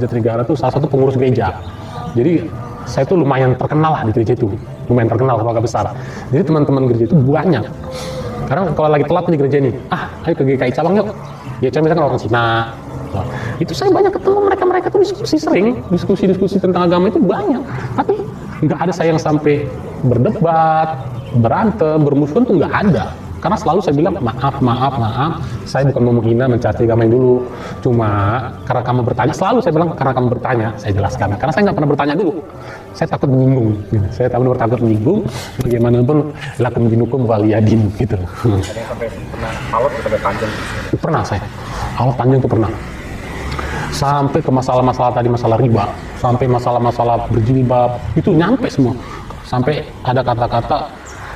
Jatinegara tuh salah satu pengurus gereja. Jadi saya tuh lumayan terkenal lah di gereja itu, lumayan terkenal, keluarga besar. Jadi teman-teman gereja itu banyak. Karena kalau lagi telat di gereja ini, ayo ke GKI cabang yuk. GKI cabang kan orang Cina. Itu saya banyak ketemu mereka tuh diskusi sering, diskusi tentang agama itu banyak. Tapi nggak ada saya yang sampai berdebat, berantem, bermusuhan tuh nggak ada. Karena selalu saya bilang maaf, saya bukan mau menghina, mencaci agama yang dulu. Cuma karena kamu bertanya, selalu saya bilang karena kamu bertanya, saya jelaskan. Karena saya nggak pernah bertanya dulu, saya takut menyinggung. Saya takut menyinggung. Bagaimanapun lakum dinukum waliyadin gitu. Ada yang sampai pernah alot sampai panjang? Pernah saya, alot panjang tuh pernah. Sampai ke masalah-masalah tadi, masalah riba, sampai masalah-masalah berjilbab, itu nyampe semua. Sampai ada kata-kata,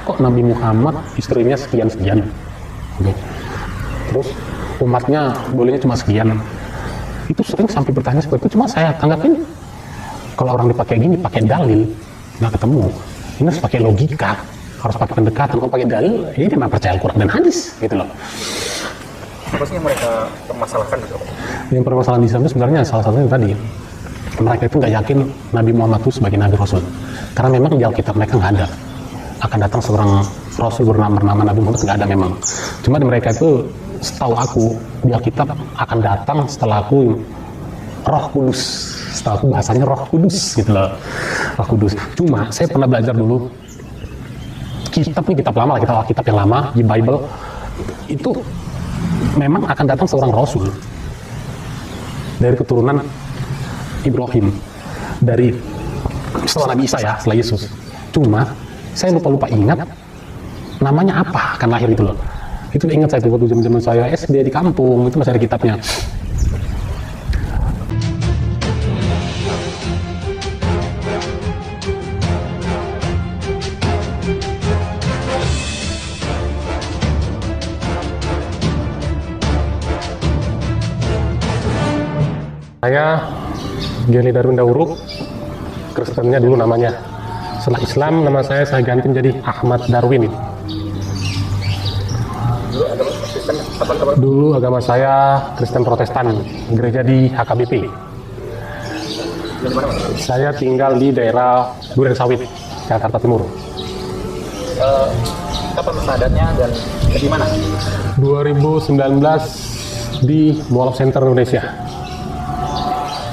kok Nabi Muhammad istrinya sekian-sekian, terus umatnya bolehnya cuma sekian. Itu sering sampai bertanya seperti itu. Cuma saya tanggapin, kalau orang dipakai gini, pakai dalil, nggak ketemu. Ini harus pakai logika, harus pakai pendekatan. Kalau pakai dalil, ini memang percaya Al-Quran dan hadis, gitu loh. Apa sih yang mereka permasalahkan gitu? Yang permasalahan di Islam itu sebenarnya salah satunya tadi, mereka itu nggak yakin Nabi Muhammad itu sebagai Nabi Rasul, karena memang di Alkitab mereka nggak ada akan datang seorang Rasul bernama Nabi Muhammad, nggak ada memang. Cuma di mereka itu, setahu aku, di Alkitab akan datang setelah aku Roh Kudus. Setahu aku bahasanya Roh Kudus gitu loh, Roh Kudus. Cuma saya pernah belajar dulu kitab lama lah, kitab Alkitab yang lama di Bible itu memang akan datang seorang Rasul dari keturunan Ibrahim, dari setelah Nabi Isa ya, setelah Yesus. Cuma saya lupa ingat namanya apa akan lahir itu loh. Itu ingat saya waktu zaman saya SD di kampung, itu masih ada kitabnya. Saya Geli Darwin Dauruk, Kristennya dulu namanya. Setelah Islam, nama saya ganti menjadi Ahmad Darwin. Dulu agama saya Kristen Protestan, gereja di HKBP. Saya tinggal di daerah Durensawit, Jakarta Timur. Kapan adatnya dan di mana? 2019 di Mall of Center Indonesia.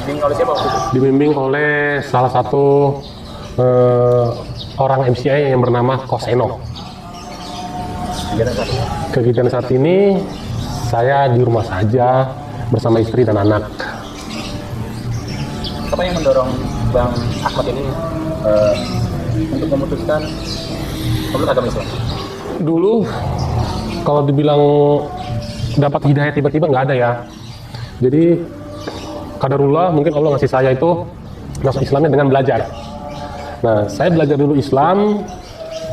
Dibimbing oleh siapa waktu itu? Dibimbing oleh salah satu orang MCI yang bernama Kos Eno. Kegiatan saat ini saya di rumah saja bersama istri dan anak. Apa yang mendorong Bang Ahmad ini untuk memutuskan memeluk agama Islam? Dulu kalau dibilang dapat hidayah tiba-tiba nggak ada ya. Jadi qadarullah, mungkin Allah ngasih saya itu masuk Islamnya dengan belajar. Nah, saya belajar dulu Islam,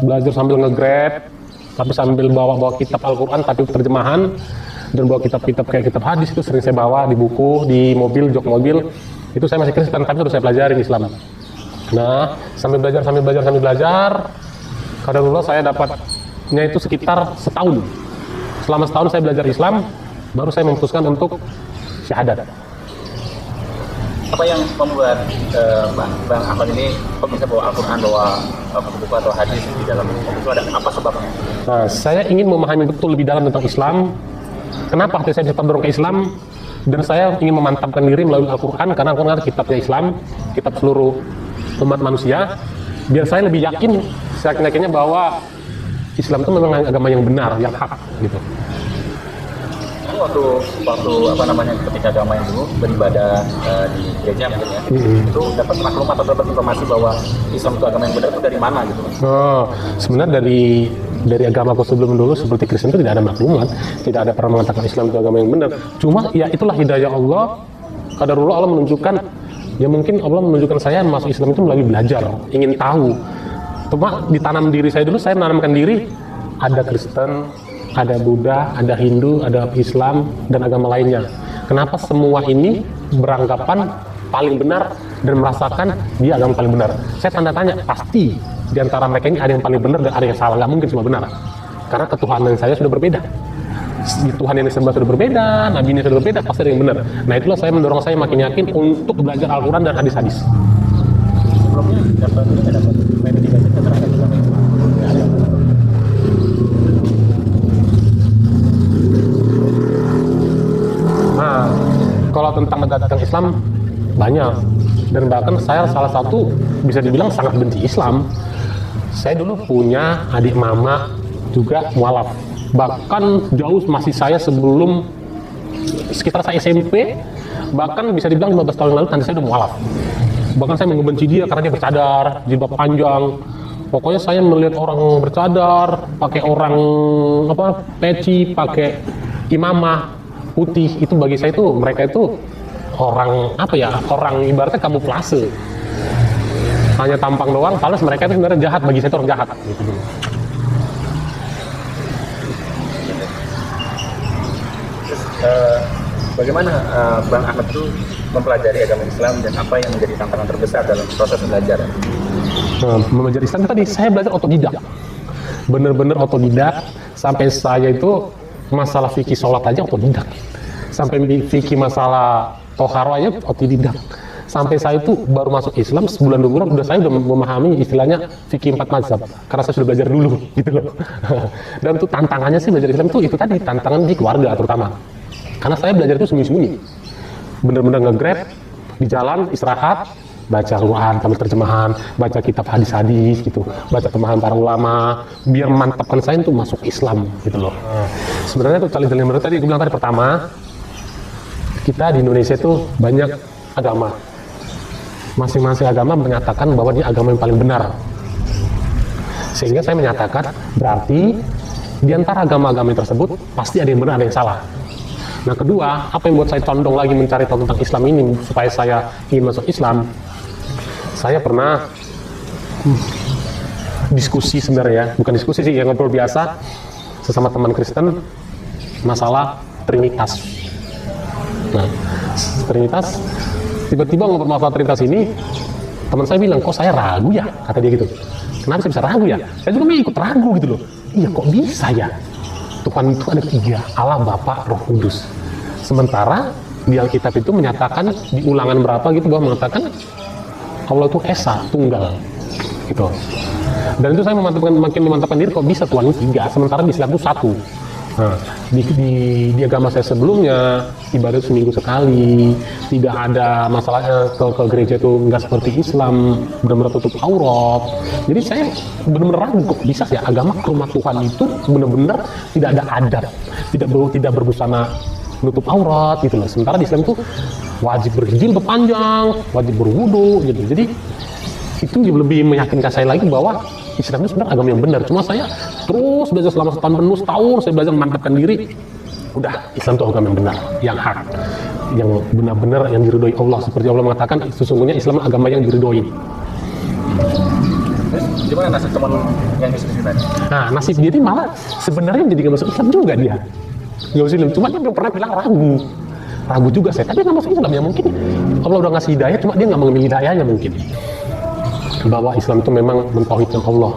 belajar sambil nge-grab, tapi sambil bawa kitab Al-Quran, tapi terjemahan, dan bawa kitab-kitab kayak kitab hadis itu sering saya bawa di buku, di mobil, jok mobil. Itu saya masih Kristen, tapi sudah saya pelajarin Islam. Nah, sambil belajar, qadarullah saya dapatnya itu sekitar setahun. Selama setahun saya belajar Islam, baru saya memutuskan untuk syahadat. Apa yang membuat Bang Ahmad ini kok bisa bawa Al-Quran, bawa buku atau hadis di dalam itu, ada apa sebabnya? Nah, saya ingin memahami betul lebih dalam tentang Islam. Kenapa hati saya bisa terdorong ke Islam? Dan saya ingin memantapkan diri melalui Al-Quran, karena Al-Quran adalah kitabnya Islam, kitab seluruh umat manusia. Biar saya lebih yakin, saya yakinnya bahwa Islam itu memang agama yang benar, yang hak gitu. Waktu apa namanya, ketika agama yang dulu beribadah di gereja mungkin ya, itu dapat maklumat atau dapat informasi bahwa Islam itu agama yang benar itu dari mana gitu? Sebenarnya dari agamaku sebelum dulu seperti Kristen itu tidak ada maklumat, tidak ada pernah mengatakan Islam itu agama yang benar. Cuma ya itulah hidayah Allah. Qadarullah, Allah menunjukkan, ya mungkin Allah menunjukkan saya masuk Islam itu melalui belajar, ingin tahu. Cuma ditanam diri saya dulu, saya menanamkan diri ada Kristen, ada Buddha, ada Hindu, ada Islam, dan agama lainnya. Kenapa semua ini beranggapan paling benar dan merasakan dia agama paling benar? Saya tanda tanya, pasti di antara mereka ini ada yang paling benar dan ada yang salah, nggak mungkin semua benar. Karena ketuhanan saya sudah berbeda. Tuhan yang disembah sudah berbeda, Nabi ini sudah berbeda, pasti ada yang benar. Nah itulah saya mendorong saya makin yakin untuk belajar Al-Quran dan hadis-hadis. Sebelumnya dapat verifikasi terhadap agama Islam. Nah, kalau tentang mendatangkan Islam banyak, dan bahkan saya salah satu bisa dibilang sangat benci Islam. Saya dulu punya adik mama juga mualaf, bahkan jauh masih saya sebelum sekitar saya SMP, bahkan bisa dibilang 15 tahun yang lalu nanti saya udah mualaf. Bahkan saya membenci dia karena dia bercadar, jilbab panjang. Pokoknya saya melihat orang bercadar, pakai orang peci, pakai imamah putih, itu bagi saya itu mereka itu orang orang ibaratnya kamuflase, hanya tampang doang, padahal mereka itu sebenarnya jahat, bagi saya itu orang jahat gitu. Bagaimana Bang Ahmad itu mempelajari agama Islam dan apa yang menjadi tantangan terbesar dalam proses belajar? Mempelajari Islam tadi saya belajar otodidak, bener-bener otodidak, sampai saya itu masalah fikih sholat aja otodidak, sampai fikih masalah toharo aja otodidak. Sampai saya itu baru masuk Islam sebulan 2 bulan saya udah memahami istilahnya fikih 4 mazhab karena saya sudah belajar dulu gitu loh. Dan itu tantangannya sih belajar Islam itu tadi, tantangan di keluarga terutama. Karena saya belajar itu sembunyi-sembunyi, bener-bener nge-grab di jalan, istirahat, baca Quran, tampil terjemahan, baca kitab hadis-hadis gitu, baca pemahaman para ulama, biar mantapkan saya untuk masuk Islam gitu loh. Sebenarnya itu dalil-dalil yang tadi gue bilang tadi, pertama, kita di Indonesia itu banyak agama, masing-masing agama menyatakan bahwa dia agama yang paling benar, sehingga saya menyatakan berarti di antara agama-agama tersebut pasti ada yang benar, ada yang salah. Nah kedua, apa yang buat saya condong lagi mencari tahu tentang Islam ini supaya saya ingin masuk Islam, saya pernah diskusi sebenarnya, bukan diskusi sih, yang ngobrol biasa sesama teman Kristen masalah Trinitas. Nah, Trinitas, tiba-tiba ngobrol masalah Trinitas ini, teman saya bilang, kok saya ragu ya, kata dia gitu. Kenapa saya bisa ragu ya? Saya juga ikut ragu gitu loh. Iya kok bisa ya? Tuhan itu ada 3, Allah, Bapa, Roh Kudus. Sementara di Alkitab itu menyatakan di ulangan berapa gitu bahwa mengatakan Allah itu Esa, tunggal gitu. Dan itu saya makin memantapkan diri, kok bisa Tuhan itu 3, sementara di Islam itu 1. Nah, di agama saya sebelumnya ibadah seminggu sekali, tidak ada masalahnya ke gereja itu nggak seperti Islam, benar-benar tutup aurat. Jadi saya benar-benar ragu, kok bisa ya agama rumah Tuhan itu benar-benar tidak ada adat, tidak berbusana nutup aurat gitu loh. Sementara di Islam itu wajib berjilbab panjang, wajib berwudu gitu. Jadi itu lebih meyakinkan saya lagi bahwa Islam itu sebenarnya agama yang benar. Cuma saya terus belajar selama setahun saya belajar memantapkan diri. Udah, Islam itu agama yang benar, yang hak, yang benar-benar yang diridhoi Allah. Seperti Allah mengatakan, sesungguhnya Islam agama yang diridhoi. Gimana nasib teman yang diskusi tadi? Nah, nasib dia ini malah sebenarnya jadi nggak masuk Islam juga dia. Nggak masuk Islam, cuma dia belum pernah bilang ragu. Ragu juga saya, tapi nggak masuk Islam ya mungkin. Allah udah ngasih hidayah, cuma dia nggak mengambil hidayahnya mungkin. Bahwa Islam itu memang mentauhidkan Allah,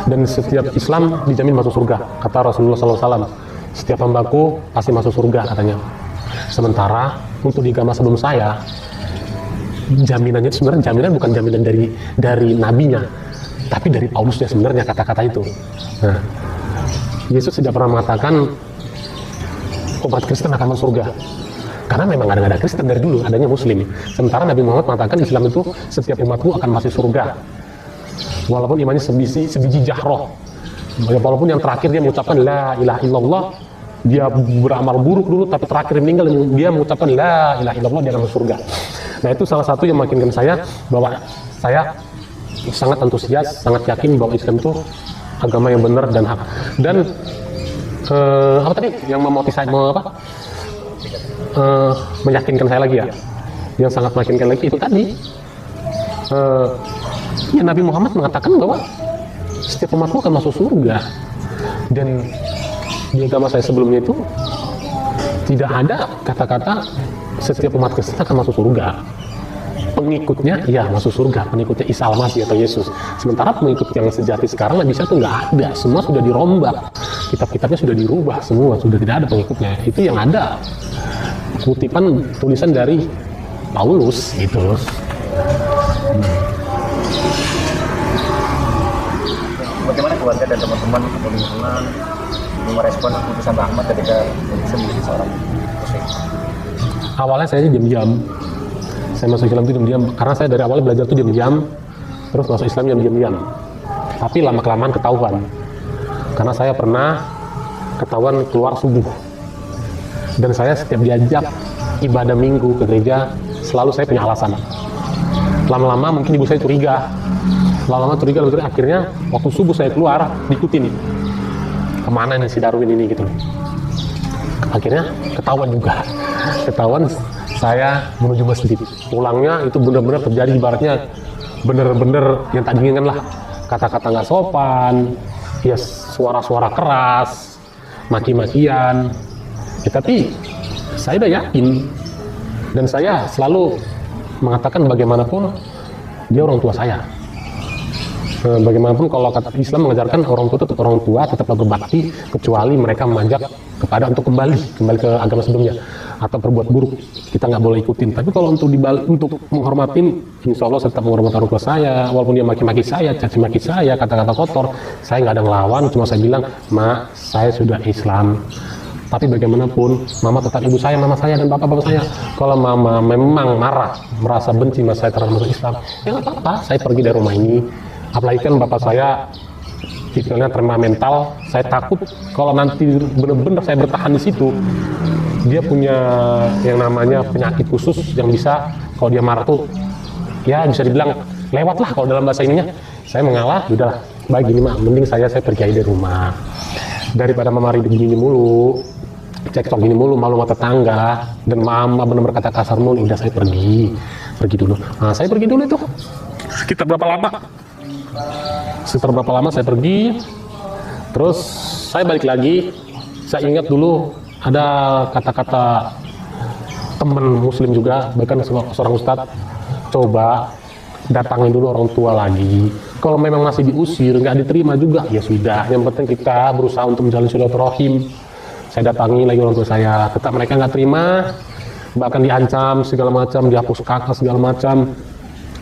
dan setiap Islam dijamin masuk surga, kata Rasulullah SAW. Setiap hambaku pasti masuk surga katanya. Sementara untuk di agama sebelum saya, jaminannya itu sebenarnya jaminan bukan jaminan dari nabinya, tapi dari Paulusnya sebenarnya kata-kata itu. Nah, Yesus tidak pernah mengatakan umat Kristen akan masuk surga, karena memang ada Kristen dari dulu, adanya Muslim. Sementara Nabi Muhammad mengatakan Islam itu setiap umatku akan masuk surga, walaupun imannya sebiji jahroh. Walaupun yang terakhir dia mengucapkan la ilaha illallah, dia beramal buruk dulu, tapi terakhir meninggal dia mengucapkan la ilaha illallah, dia akan masuk surga. Nah itu salah satu yang meyakinkan saya bahwa saya sangat antusias, sangat yakin bahwa Islam itu agama yang benar dan hak. Dan apa tadi yang memotivasi saya meyakinkan saya lagi ya, yang sangat meyakinkan lagi itu tadi ya Nabi Muhammad mengatakan bahwa setiap umatku akan masuk surga, dan di agama saya sebelumnya itu tidak ada kata-kata setiap umat Kristen akan masuk surga. Pengikutnya ya masuk surga, pengikutnya Isa Al-Masih atau Yesus. Sementara pengikut yang sejati sekarang Nabi Isa itu nggak ada, semua sudah dirombak, kitab-kitabnya sudah dirubah semua, sudah tidak ada pengikutnya. Itu yang ada kutipan tulisan dari Paulus gitu. Bagaimana keluarga dan teman-teman atau lingkungan merespon keputusan Pak Ahmad ketika bisa menjadi seorang muslim? Awalnya saya diam-diam. Saya masuk Islam itu diam-diam karena saya dari awal belajar itu diam-diam, terus masuk Islam diam-diam. Tapi lama-kelamaan ketahuan. Karena saya pernah ketahuan keluar subuh. Dan saya setiap diajak ibadah minggu ke gereja, selalu saya punya alasan. Lama-lama mungkin ibu saya curiga. Lama-lama curiga, akhirnya waktu subuh saya keluar, diikutin. Kemana nih si Darwin ini gitu. Akhirnya ketahuan juga. Ketahuan saya menuju masjid. Pulangnya itu benar-benar terjadi, ibaratnya benar-benar yang tak diinginkan lah. Kata-kata nggak sopan, ya suara-suara keras, maki-makian. Ya, tapi saya udah yakin. Dan saya selalu mengatakan bagaimanapun dia orang tua saya. Bagaimanapun kalau kata Islam mengajarkan orang tua tetap orang tua, tetaplah berbakti, kecuali mereka mengajak kepada untuk kembali ke agama sebelumnya atau berbuat buruk, kita nggak boleh ikutin. Tapi kalau untuk menghormatin, insya Allah saya tetap menghormati orang tua saya, walaupun dia maki-maki saya, caci maki saya, kata-kata kotor, saya nggak ada ngelawan, cuma saya bilang, Ma, saya sudah Islam. Tapi bagaimanapun, mama tetap ibu saya, mama saya, dan bapak-bapak saya. Kalau mama memang marah, merasa benci mas saya terhadap masuk Islam, ya nggak apa-apa, saya pergi dari rumah ini. Apalagi kan bapak saya istilahnya temperamental, saya takut kalau nanti benar-benar saya bertahan di situ, dia punya yang namanya penyakit khusus yang bisa kalau dia marah tuh, ya bisa dibilang lewat lah kalau dalam bahasa ininya. Saya mengalah, udahlah, baik gini mak, mending saya pergi aja dari rumah daripada mama ribut gini mulu, cekcok gini mulu, malu sama tetangga, dan mama benar-benar kata kasar mulu. Udah saya pergi dulu. Nah saya pergi dulu itu sekitar berapa lama saya pergi, terus saya balik lagi. Saya ingat dulu ada kata-kata teman muslim juga, bahkan seorang ustadz, coba datangin dulu orang tua lagi. Kalau memang masih diusir, nggak diterima juga, ya sudah, yang penting kita berusaha untuk menjalin silaturahim. Saya datangi lagi orang tua saya, tetap mereka nggak terima, bahkan diancam segala macam, dihapus kakak segala macam.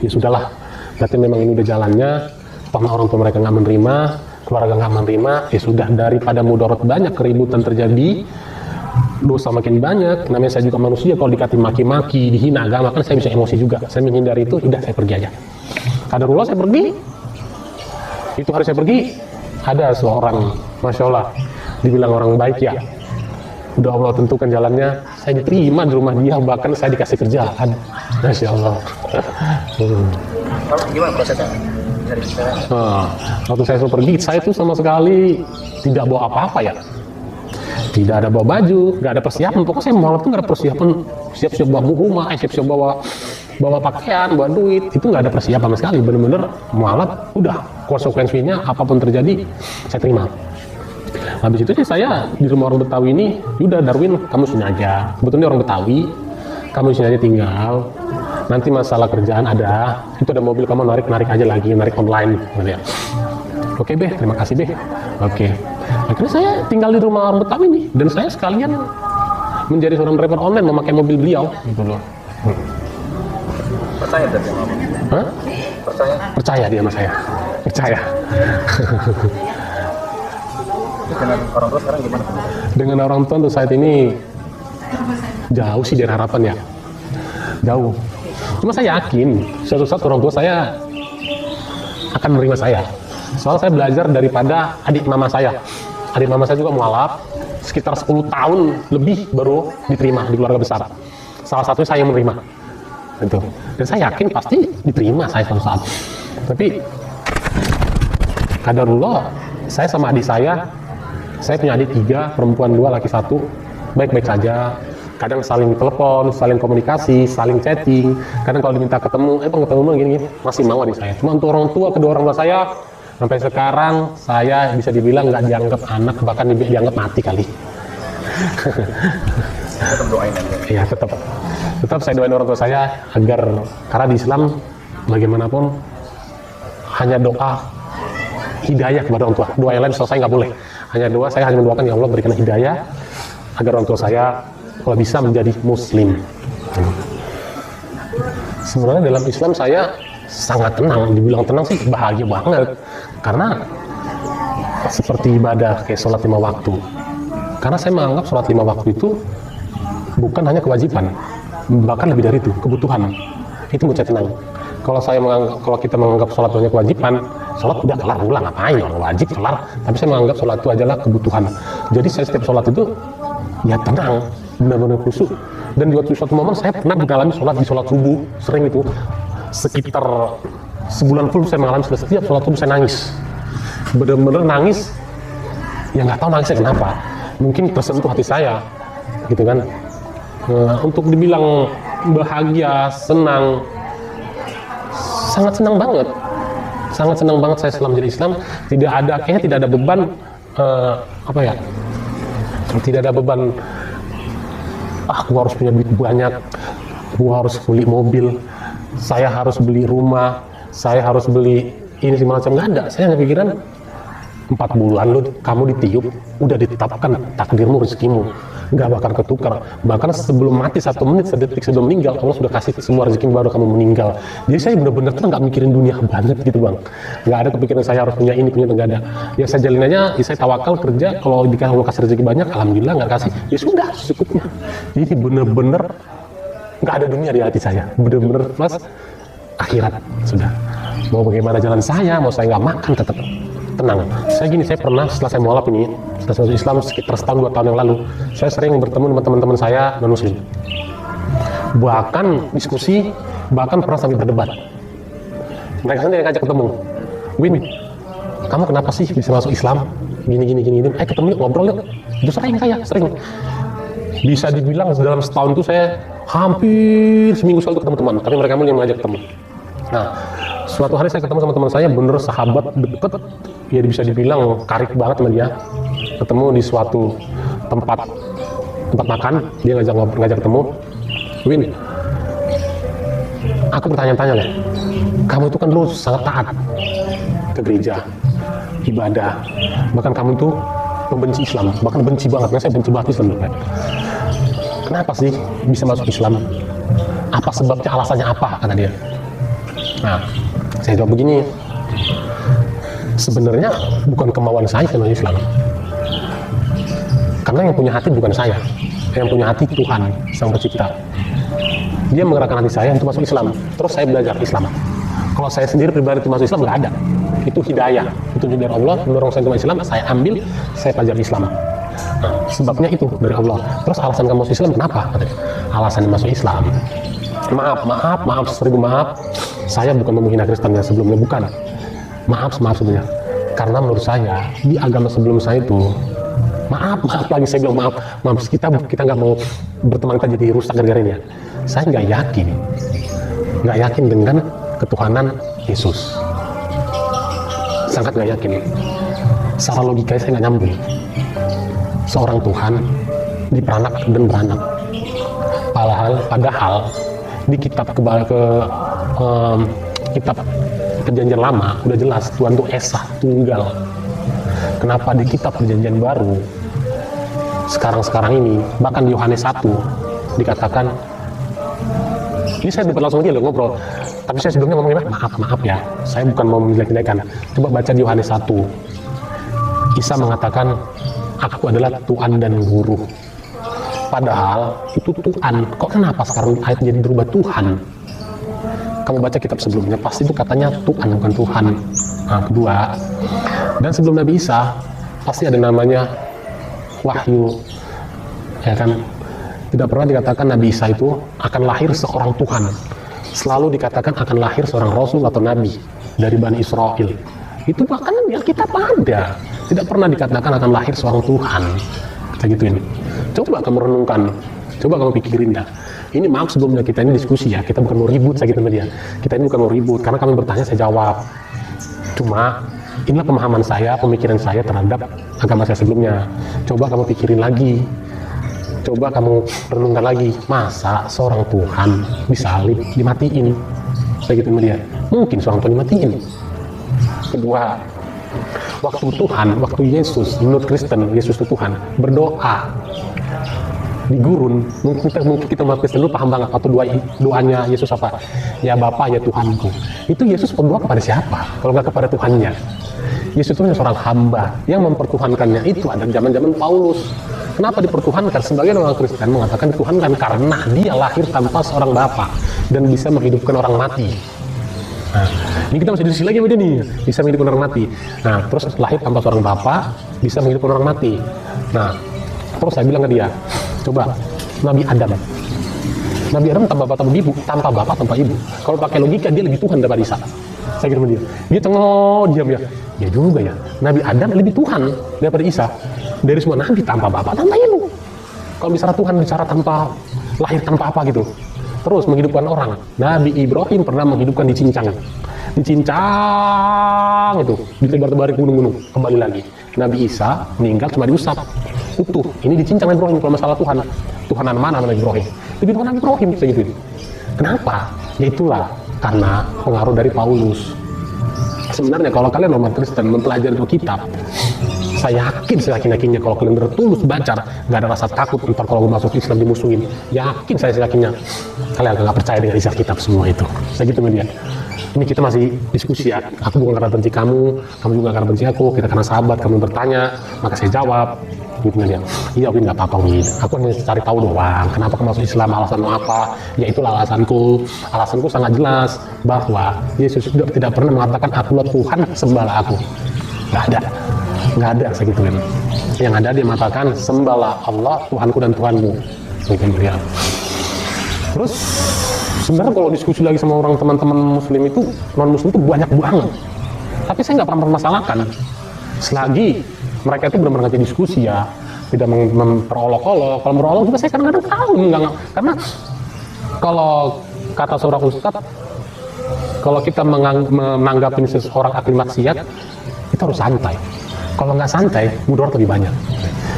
Ya sudahlah, berarti memang ini udah jalannya. Karena orang tua mereka nggak menerima, keluarga nggak menerima, ya sudah, daripada mudarat banyak keributan terjadi, dosa makin banyak. Namanya saya juga manusia, kalau dikatakan maki-maki, dihina agama, kan saya bisa emosi juga. Saya menghindari itu, udah saya pergi aja. Kadarullah saya pergi. Itu hari saya pergi, ada seorang, Masya Allah, dibilang orang baik ya. Udah Allah tentukan jalannya, saya diterima di rumah dia, bahkan saya dikasih kerjaan. Masya Allah. Gimana prosesnya? Waktu saya pergi, saya tuh sama sekali tidak bawa apa-apa ya. Tidak ada bawa baju, nggak ada persiapan. Pokoknya saya malam tuh nggak ada persiapan, siap-siap bawa rumah, siap-siap bawa pakaian, bawa duit. Itu nggak ada persiapan sama sekali. Bener-bener malam, udah konsekuensinya apapun terjadi, saya terima. Habis itu sih saya di rumah orang Betawi ini, udah Darwin, kamu sini aja. Kebetulan orang Betawi, kamu sini aja tinggal. Nanti masalah kerjaan ada, itu ada mobil, kamu narik aja lagi, narik online gitu ya. Oke Beh, terima kasih Beh. Oke. Akhirnya saya tinggal di rumah orang Betawi nih, dan saya sekalian menjadi seorang driver online, memakai mobil beliau gitu loh. Percaya berarti sama Abang? Hah? Percaya dia sama saya. Percaya. Dengan orang tua sekarang gimana? Dengan orang tua untuk saat ini jauh sih dari harapan ya. Jauh. Cuma saya yakin suatu saat orang tua saya akan menerima saya. Soalnya saya belajar daripada adik mama saya. Adik mama saya juga mualaf, sekitar 10 tahun lebih baru diterima di keluarga besar. Salah satunya saya yang menerima. Gitu. Dan saya yakin pasti diterima saya suatu saat. Tapi kadarullah, saya sama adik saya punya adik 3, perempuan 2, laki 1, baik-baik saja. Kadang saling telepon, saling komunikasi, saling chatting. Kadang kalau diminta ketemu, ketemu gini, masih mau adik saya. Cuma untuk orang tua, kedua orang tua saya, sampai sekarang saya bisa dibilang nggak dianggap anak, bahkan dianggap mati kali. Tetap doain aja. Iya, tetap saya doain orang tua saya agar, karena di Islam bagaimanapun hanya doa hidayah kepada orang tua. Doa yang lain selesai nggak boleh. Hanya doa, saya hanya mendoakan ya Allah berikan hidayah agar orang tua saya kalau bisa menjadi muslim. Sebenarnya dalam Islam saya sangat tenang, dibilang tenang sih bahagia banget, karena seperti ibadah kayak sholat 5 waktu. Karena saya menganggap sholat 5 waktu itu bukan hanya kewajiban, bahkan lebih dari itu, kebutuhan. Itu buat saya tenang. Kalau kita menganggap sholat hanya kewajiban, sholat udah kelar, ulang ngapain, orang wajib kelar. Tapi saya menganggap sholat itu adalah kebutuhan. Jadi saya setiap sholat itu ya tenang, benar-benar khusyuk. Dan di waktu suatu momen saya pernah mengalami sholat di sholat subuh, sering itu sekitar sebulan full saya mengalami setiap sholat subuh saya nangis, benar-benar nangis. Ya nggak tahu nangisnya kenapa, mungkin tersentuh hati saya, gitu kan. Untuk dibilang bahagia, senang, sangat senang banget, saya selama jadi Islam. Kayaknya tidak ada beban, tidak ada beban. Aku harus punya duit banyak, aku harus beli mobil, saya harus beli rumah, saya harus beli ini semacam, nggak ada. Saya hanya pikiran 4 bulan lu kamu ditiup, udah ditetapkan takdirmu, rezekimu, nggak bakal ketukar. Bahkan sebelum mati 1 menit, sedetik sebelum meninggal, Allah sudah kasih semua rezeki baru kamu meninggal. Jadi saya benar-benar tuh nggak mikirin dunia banget gitu bang. Nggak ada kepikiran saya harus punya ini, punya itu, nggak ada. Ya saya jalin aja, ya saya tawakal kerja. Kalau dikasih Allah kasih rezeki banyak, alhamdulillah. Nggak kasih, ya sudah secukupnya. Jadi benar-benar nggak ada dunia di hati saya. Benar-benar plus akhirat sudah. Mau bagaimana jalan saya, mau saya nggak makan tetap tenang. Saya pernah setelah saya mualaf ini, setelah masuk Islam sekitar setahun 2 tahun yang lalu, saya sering bertemu dengan teman-teman saya non muslim, bahkan diskusi, bahkan pernah sampai berdebat. Mereka sendiri ngajak ketemu, Win, kamu kenapa sih bisa masuk Islam gini, ketemu yuk, ngobrol yuk. Itu sering bisa dibilang dalam setahun itu saya hampir seminggu sekali ketemu teman, tapi mereka yang mengajak ketemu. Nah, suatu hari saya ketemu sama teman saya, bener sahabat deket, ya bisa dibilang karib banget sama dia. Ketemu di suatu tempat makan, dia ngajak ketemu. Win, aku bertanya-tanya lah, kamu itu kan dulu sangat taat ke gereja, ibadah, bahkan kamu itu membenci Islam, bahkan benci banget. Nah, saya benci banget Islam dulu. Kenapa sih bisa masuk Islam? Apa sebabnya, alasannya apa, kata dia. Nah, saya jawab begini, sebenarnya bukan kemauan saya masuk Islam, karena yang punya hati bukan saya, yang punya hati Tuhan Sang Pencipta. Dia menggerakkan hati saya untuk masuk Islam, terus saya belajar Islam. Kalau saya sendiri pribadi itu masuk Islam, nggak ada. Itu hidayah, itu dari Allah mendorong saya untuk Islam, saya ambil, saya pelajari Islam. Nah, sebabnya itu dari Allah. Terus alasan kamu masuk Islam kenapa? Alasannya masuk Islam, maaf, 1000 maaf, saya bukan menghina Kristen yang sebelumnya, bukan. Maaf sebenarnya. Karena menurut saya di agama sebelum saya itu, maaf lagi saya bilang maaf, kita nggak mau berteman, kita jadi rusak gara-gara ini ya. Saya nggak yakin dengan ketuhanan Yesus, sangat nggak yakin. Secara logika saya nggak nyambung. Seorang Tuhan diperanak dan beranak. Padahal di kitab kitab Perjanjian Lama udah jelas Tuhan itu Esa Tunggal. Kenapa di kitab Perjanjian Baru sekarang ini, bahkan di Yohanes 1 dikatakan, ini saya debat langsung dia loh, ngobrol, tapi saya sebelumnya ngomongin maaf ya, saya bukan mau menjelek-jelekan. Coba baca di Yohanes 1, Isa mengatakan, aku adalah Tuhan dan Guru. Padahal itu Tuhan, kok kenapa sekarang ayat jadi berubah Tuhan? Kamu baca kitab sebelumnya, pasti itu katanya Tuhan, bukan Tuhan. Nah, kedua, dan sebelum Nabi Isa, pasti ada namanya Wahyu, ya kan? Tidak pernah dikatakan Nabi Isa itu akan lahir seorang Tuhan. Selalu dikatakan akan lahir seorang Rasul atau Nabi dari Bani Israel. Itu bahkan di Alkitab ada. Tidak pernah dikatakan akan lahir seorang Tuhan. Kita gituin. Coba kamu renungkan, coba kamu pikirin ya. Ini maaf sebelumnya, kita ini diskusi ya, kita bukan mau ribut saya gitu sama dia. Kita ini bukan mau ribut, karena kami bertanya saya jawab. Cuma inilah pemahaman saya, pemikiran saya terhadap agama saya sebelumnya. Coba kamu pikirin lagi, coba kamu renungkan lagi, masa seorang Tuhan disalib, dimatiin? Saya gitu sama dia, mungkin seorang Tuhan dimatiin. Kedua, waktu Tuhan, waktu Yesus, menurut Kristen, Yesus itu Tuhan, berdoa di gurun, mungkin kita umat Kristen dulu paham banget waktu doanya Yesus apa? Ya Bapa, ya Tuhanku. Itu Yesus berdoa kepada siapa? Kalau nggak kepada Tuhannya. Yesus itu seorang hamba yang mempertuhankannya itu ada zaman-zaman Paulus. Kenapa dipertuhankan? Sebagian orang Kristen mengatakan Tuhankan karena dia lahir tanpa seorang bapa dan bisa menghidupkan orang mati. Nah, ini kita masih diskusi lagi sama dia nih, bisa menghidupkan orang mati. Nah, terus lahir tanpa seorang bapa, bisa menghidupkan orang mati. Nah, terus saya bilang ke dia, coba Nabi Adam tanpa bapak tanpa ibu. Kalau pakai logika dia lebih Tuhan daripada Isa. Saya kira sama dia tengok diam ya. Ya juga ya, Nabi Adam lebih Tuhan daripada Isa. Dari semua nabi tanpa bapak tanpa ibu. Kalau misalnya Tuhan bicara tanpa lahir tanpa apa gitu, terus menghidupkan orang. Nabi Ibrahim pernah menghidupkan dicincang itu, ditebar-tebarin gunung-gunung. Kembali lagi, Nabi Isa meninggal cuma diusap utuh. Ini dicincang Ibrahim. Kalau masalah Tuhanan mana Nabi Ibrahim? Lebih Tuhan Nabi Ibrahim segitu. Kenapa? Ya itulah karena pengaruh dari Paulus. Sebenarnya kalau kalian umat Kristen mempelajari kitab, saya yakinnya kalau kalian bertulus baca, nggak ada rasa takut ntar kalau masuk Islam dimusuhin. Yakin saya yakinnya kalian nggak percaya dengan isi kitab semua itu. Saya gitu media. Ini kita masih diskusi ya. Aku bukan karena benci kamu juga karena benci aku. Kita karena sahabat, kamu bertanya, maka saya jawab. Gitu media. Iya, Win, nggak apa-apa, Win. Aku hanya cari tahu doang. Kenapa kamu masuk Islam? Alasanmu apa? Ya itulah alasanku. Alasanku sangat jelas bahwa Yesus tidak pernah mengatakan akulah Tuhan, sembahlah aku. Nggak ada segituin. Yang ada dia mengatakan sembahlah Allah Tuhanku dan Tuhanmu. Gitu ya. Terus sebenarnya kalau diskusi lagi sama orang teman-teman Muslim itu, non Muslim itu banyak banget. Tapi saya nggak pernah mempermasalahkan. Selagi mereka itu benar-benar ngajak diskusi ya, tidak memperolok-olok. Kalau merolok juga saya kadang-kadang tahu enggak. Karena kalau kata seorang ustadz, kalau kita menanggapi seseorang ahli maksiat, kita harus santai. Kalau nggak santai, mudarat lebih banyak.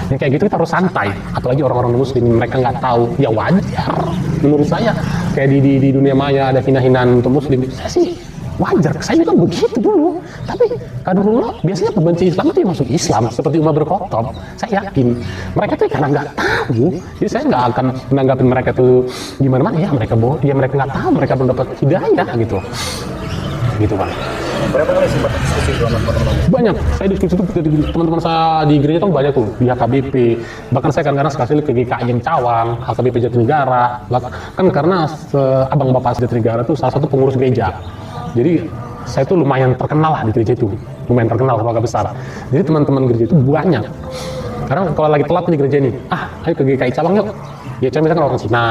Yang kayak gitu kita harus santai. Apalagi orang-orang Muslim, mereka nggak tahu, ya wajar. Menurut saya, kayak di dunia maya ada hina-hinaan untuk Muslim. Saya sih wajar, saya juga begitu dulu. Tapi kadang-kadang biasanya pembenci Islam itu yang masuk Islam, seperti Umar bin Khattab. Saya yakin mereka tuh karena nggak tahu. Jadi saya nggak akan menanggapi mereka tuh gimana-mana. Ya mereka nggak tahu, mereka belum dapat hidayah gitu. Gitu Bang. Berapa kali sempat diskusi sama teman-teman? Banyak. Saya diskusi itu teman-teman saya di gereja tuh banyak tuh, di HKBP. Bahkan saya kadang-kadang sekali ke GKI yang Cawang, HKBP Jatinegara. Kan karena abang bapak Jatinegara tuh salah satu pengurus gereja. Jadi saya tuh lumayan terkenal lah di gereja itu, lumayan terkenal, keluarga besar. Jadi teman-teman gereja itu banyak. Karena kalau lagi telat di gereja ini, ayo ke GKI Cawang yuk. Ya cuma misalkan orang Cina.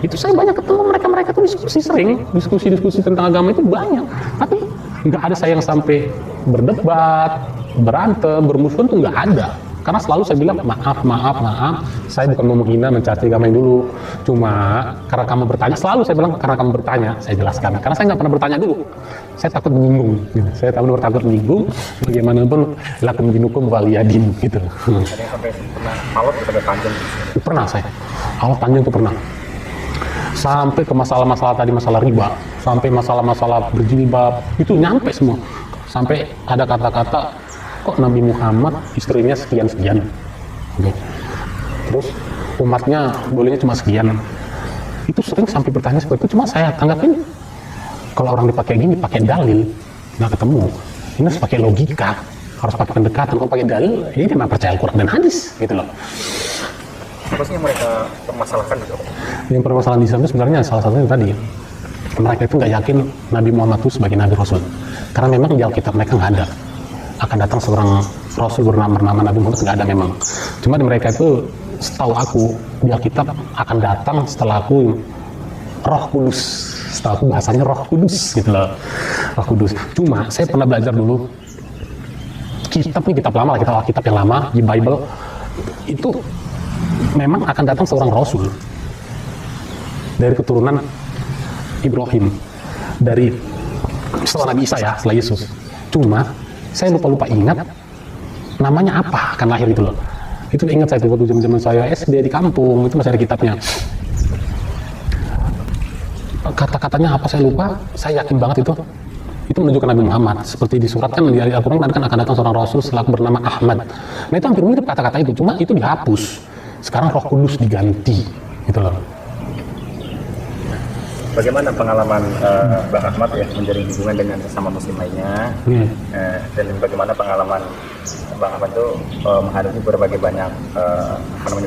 Itu saya banyak ketemu mereka tuh diskusi tentang agama itu banyak. Tapi nggak ada saya yang sampai berdebat, berantem, bermusuhan tuh nggak ada. Karena selalu saya bilang maaf, saya bukan mau menghina, mencaci agama yang dulu. Cuma karena kamu bertanya, selalu saya bilang karena kamu bertanya, saya jelaskan. Karena saya nggak pernah bertanya dulu, saya takut menyinggung. Gitu. Saya takut menyinggung. Bagaimanapun lakum dinukum waliyadin gitu. Ada yang sampai pernah alot kepada panjang? Pernah saya, alot panjang tuh pernah. Sampai ke masalah-masalah tadi, masalah riba, sampai masalah-masalah berjilbab, itu nyampe semua. Sampai ada kata-kata, kok Nabi Muhammad istrinya sekian-sekian, gitu. Terus umatnya bolehnya cuma sekian. Itu sering sampai bertanya seperti itu. Cuma saya tanggapin, kalau orang dipakai gini, pakai dalil, nggak ketemu. Ini harus pakai logika, harus pakai pendekatan. Kalau pakai dalil, ini memang percaya Al-Quran dan hadis, gitu loh. Apa sih yang mereka permasalahkan gitu? Yang permasalahan di Islam itu sebenarnya salah satunya tadi, mereka itu nggak yakin Nabi Muhammad itu sebagai Nabi Rasul. Karena memang di Alkitab mereka nggak ada akan datang seorang Rasul bernama Nabi Muhammad, nggak ada memang. Cuma di mereka itu, setahu aku, di Alkitab akan datang setelah aku Roh Kudus. Setahu aku bahasanya Roh Kudus gitu loh, Roh Kudus. Cuma saya pernah belajar dulu kitab lama lah, kitab yang lama di Bible itu memang akan datang seorang Rasul dari keturunan Ibrahim, dari setelah Nabi Isa ya, setelah Yesus. Cuma saya lupa ingat namanya apa akan lahir itu loh. Itu ingat saya tuh waktu zaman saya SD di kampung, itu masih ada kitabnya. Kata-katanya apa saya lupa, saya yakin banget itu itu menunjukkan Nabi Muhammad. Seperti disuratkan di Al-Quran kan akan datang seorang Rasul selak bernama Ahmad. Nah itu hampir mirip kata-kata itu, cuma itu dihapus. Sekarang Roh Kudus diganti, gitu loh. Bagaimana pengalaman Bang Ahmad ya menjalin hubungan dengan sesama muslim lainnya, dan bagaimana pengalaman Bang Ahmad itu menghadapi berbagai banyak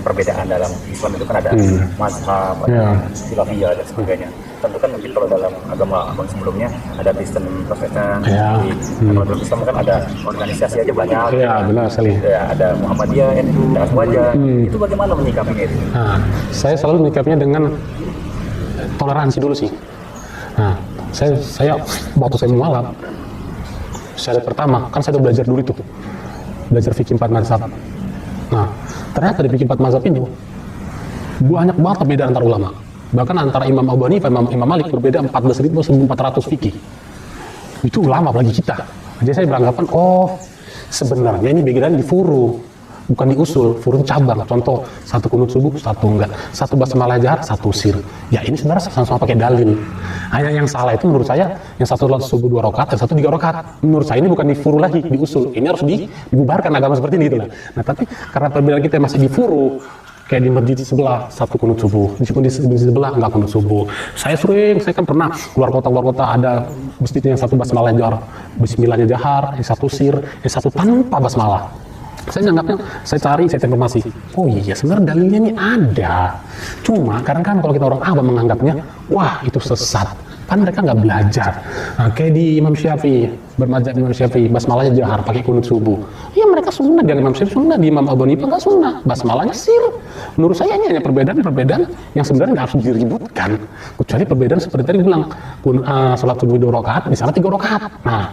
perbedaan dalam Islam itu kan ada mazhab, ada khilafiyah dan sebagainya. Tentu kan mungkin kalau dalam agama sebelumnya ada Kristen, Protestan, kalau dalam Islam kan ada organisasi aja banyak. Iya, benar sekali. Ya, ada Muhammadiyah, NU, dan Aswaja. Itu bagaimana menyikapinya itu? Nah, saya selalu menyikapinya dengan toleransi dulu sih. Nah, saya waktu saya mualaf, syahadat pertama kan saya udah belajar dulu itu, belajar fikih 4 mazhab. Nah, ternyata di fikih 4 mazhab itu banyak banget perbedaan antar ulama. Bahkan antara Imam Abu Hanifah, Imam Malik berbeda 14.400 fikih. Itu ulama apalagi kita. Jadi saya beranggapan, oh sebenarnya ini bedanya di furu, bukan di usul. Furu cabang. Contoh, satu kunut subuh, satu enggak. Satu basmalah jahar, satu sir. Ya ini sebenarnya sama-sama pakai dalil. Hanya yang salah itu menurut saya, yang satu sholat subuh 2 rakaat, yang satu 3 rakaat. Menurut saya ini bukan di furu lagi, di usul. Ini harus dibubarkan agama seperti ini gitu lah. Nah tapi karena perbedaan kita masih di furu, kayak di masjid di sebelah satu kunut subuh, di sebelah enggak kunut subuh. Saya kan pernah keluar kota ada masjid yang satu basmalah jahar, bismillahnya jahar, yang satu sir, yang satu tanpa basmalah. Saya nganggapnya, saya cari informasi. Oh iya, sebenarnya dalilnya ini ada. Cuma kadang-kadang kalau kita orang awam menganggapnya, wah itu sesat. Kan mereka nggak belajar. Nah, kayak di Imam Syafi'i, bermadzhab Imam Syafi'i, basmalahnya jahar, pakai kunut subuh. Ya mereka sunnah, di Imam Syafi'i sunnah, di Imam Abu Hanifah nggak sunnah, basmalahnya sir. Menurut saya ini hanya perbedaan yang sebenarnya nggak harus diributkan. Kecuali perbedaan seperti tadi bilang, sholat subuh 2 rakaat, di sana 3 rakaat. Nah,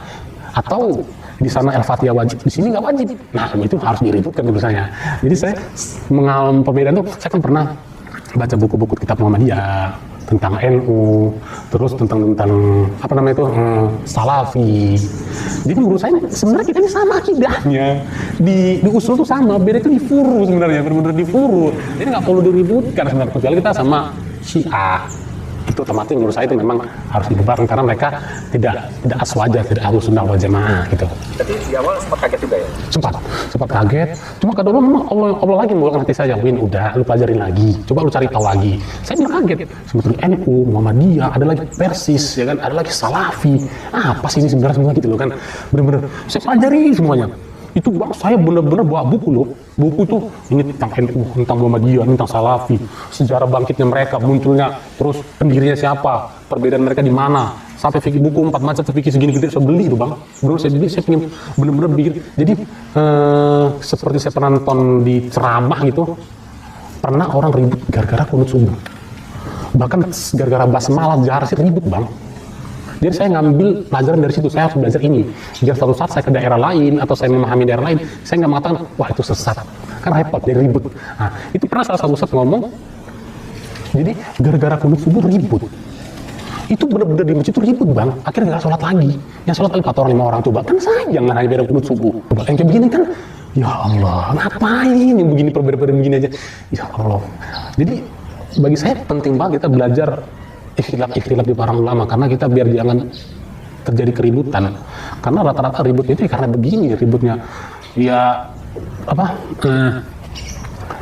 atau di sana Al-Fatihah wajib, di sini nggak wajib. Nah, itu harus diributkan menurut saya. Jadi saya mengalami perbedaan itu, saya kan pernah baca buku-buku kitab Muhammadiyah tentang NU, terus tentang apa namanya itu Salafi. Jadi menurut saya sebenarnya kita ini sama akidahnya, di usul itu sama, beda itu di furu sebenarnya, benar-benar di furu. Jadi nggak perlu diributkan sebenarnya, kecuali kita sama Syiah. Itu otomatis menurut saya itu memang harus dibubarkan karena mereka tidak aswaja, tidak Ahlussunnah wal Jamaah gitu. Tapi di awal sempat kaget juga ya? Sempat kaget. Cuma kata Allah lagi membolehkan hati saya, Win udah lu pelajarin lagi, coba lu cari tahu lagi. Saya juga kaget. Sebetulnya NU, Muhammadiyah, ada lagi Persis, ya kan, ada lagi Salafi. Apa sih ini sebenarnya semua gitu loh kan? Bener-bener saya pelajari semuanya. Itu bang, saya benar-benar bawa buku loh. Buku itu ini tentang NU, tentang Muhammadiyah, tentang Salafi, sejarah bangkitnya mereka, munculnya, terus pendirinya siapa, perbedaan mereka di mana, sampai fikih buku 4 macam fikih segini gede saya beli itu bang. Benar saya beli, saya pengen benar-benar bikin. Jadi seperti saya pernah nonton di ceramah gitu, pernah orang ribut gara-gara kunut subuh, bahkan gara-gara basmalah jahar sih ribut bang. Jadi saya ngambil pelajaran dari situ, saya harus belajar ini. Biar suatu saat saya ke daerah lain, atau saya memahami daerah lain, saya nggak mengatakan, wah itu sesat. Kan repot, jadi ribut. Nah, itu pernah salah satu ustadz ngomong, jadi gara-gara kunut subuh ribut. Itu benar-benar di masjid itu ribut bang, akhirnya nggak sholat lagi. Yang sholat paling 4 orang 5 orang coba, kan sayang nggak hanya beda kunut subuh. Coba yang kayak begini kan, ya Allah, ngapain yang begini perbedaan begini aja. Ya Allah. Jadi bagi saya penting banget kita belajar ikhtilaf di para ulama, karena kita biar jangan terjadi keributan. Karena rata-rata ribut itu karena begini ributnya. Ya apa?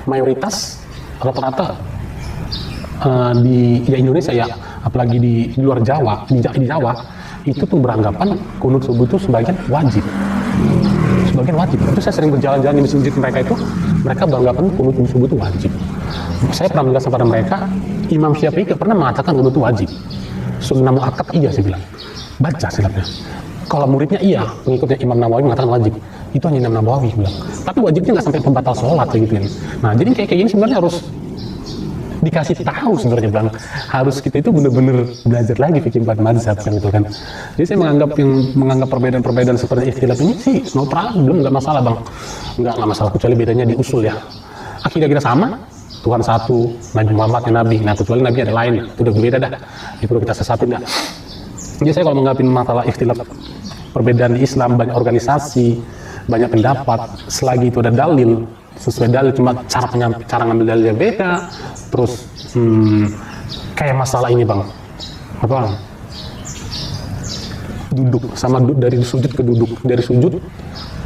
Mayoritas rata-rata di Indonesia ya, apalagi di luar Jawa, di Jawa itu tuh beranggapan kunut subuh itu sebagian wajib. Itu saya sering berjalan-jalan di masjid mereka itu, mereka beranggapan kunut subuh itu wajib. Saya pernah menjelaskan pada mereka, Imam Syafi'i pernah mengatakan kunut itu wajib. Sunnah muakkad iya saya bilang. Baca silapnya. Kalau muridnya iya, pengikutnya Imam Nawawi mengatakan wajib. Itu hanya Imam Nawawi bilang. Tapi wajibnya nggak sampai pembatal sholat kayak gitu ya. Nah jadi kayak gini sebenarnya harus dikasih tahu sebenarnya bang. Harus kita itu benar-benar belajar lagi fikih 4 mazhab kan gitu kan. Jadi saya menganggap perbedaan seperti ikhtilaf ini sih no problem, nggak masalah bang. Nggak masalah, kecuali bedanya di usul ya. Akidah kita sama, Tuhan satu, Nabi Muhammad yang Nabi. Nah kecuali Nabi ada lain, itu udah berbeda dah. Itu perlu kita sesatin dah. Jadi saya kalau menganggapin masalah ikhtilaf perbedaan di Islam, banyak organisasi, banyak pendapat, selagi itu ada dalil, sesuai dalil, cuma cara ngambil dalilnya beda. Terus kayak masalah ini bang, apa? duduk, sama dari sujud ke duduk, dari sujud